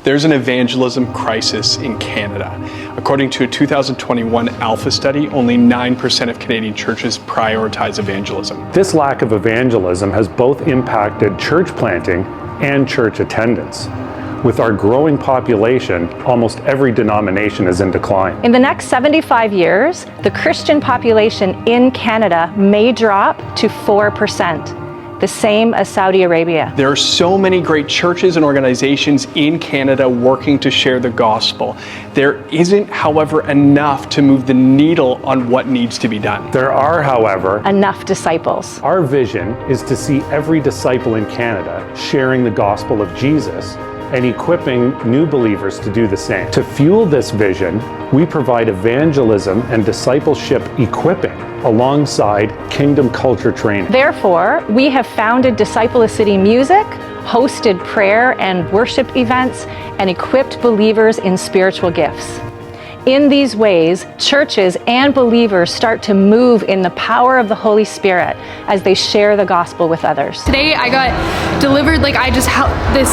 There's an evangelism crisis in Canada. According to a 2021 Alpha study, only 9% of Canadian churches prioritize evangelism. This lack of evangelism has both impacted church planting and church attendance. With our growing population, almost every denomination is in decline. In the next 75 years, the Christian population in Canada may drop to 4%. The same as Saudi Arabia. There are so many great churches and organizations in Canada working to share the gospel. There isn't, however, enough to move the needle on what needs to be done. There are, however, enough disciples. Our vision is to see every disciple in Canada sharing the gospel of Jesus and equipping new believers to do the same. To fuel this vision, we provide evangelism and discipleship equipping alongside kingdom culture training. Therefore, we have founded Disciple of City Music, hosted prayer and worship events, and equipped believers in spiritual gifts. In these ways, churches and believers start to move in the power of the Holy Spirit as they share the gospel with others. Today I got delivered, I just had this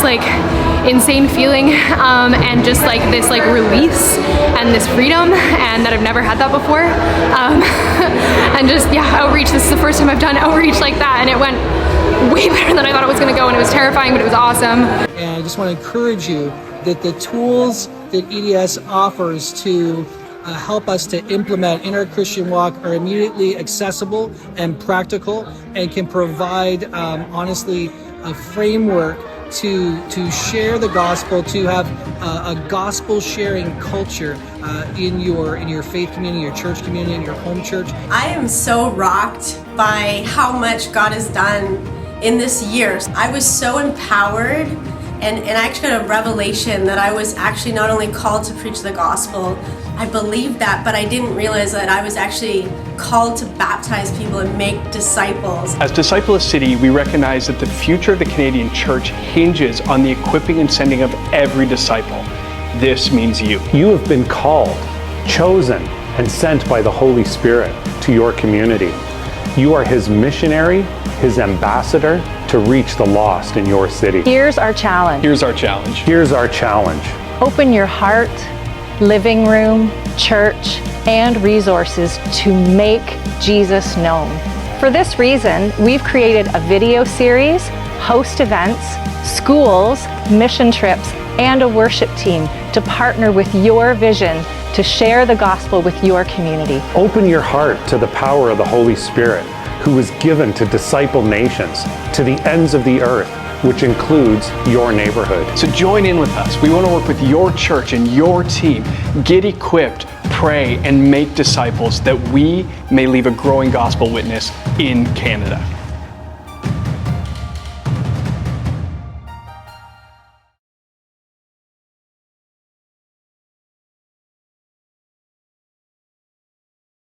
insane feeling and just this release and this freedom, and that I've never had that before. And just, outreach. This is the first time I've done outreach like that, and it went way better than I thought it was going to go, and it was terrifying, but it was awesome. And I just want to encourage you that the tools that EDS offers to help us to implement in our Christian walk are immediately accessible and practical, and can provide, honestly, a framework to share the gospel, to have a gospel sharing culture in your faith community, your church community, and your home church. I am so rocked by how much God has done in this year. I was so empowered, and I actually got a revelation that I was actually not only called to preach the gospel, I believed that, but I didn't realize that I was actually called to baptize people and make disciples. As Disciple of City, we recognize that the future of the Canadian church hinges on the equipping and sending of every disciple. This means you. You have been called, chosen, and sent by the Holy Spirit to your community. You are His missionary, His ambassador to reach the lost in your city. Here's our challenge. Here's our challenge. Here's our challenge. Open your heart, living room, church, and resources to make Jesus known. For this reason, we've created a video series, host events, schools, mission trips, and a worship team to partner with your vision to share the gospel with your community. Open your heart to the power of the Holy Spirit, who was given to disciple nations to the ends of the earth, which includes your neighborhood. So join in with us. We want to work with your church and your team. Get equipped, pray, and make disciples that we may leave a growing gospel witness in Canada.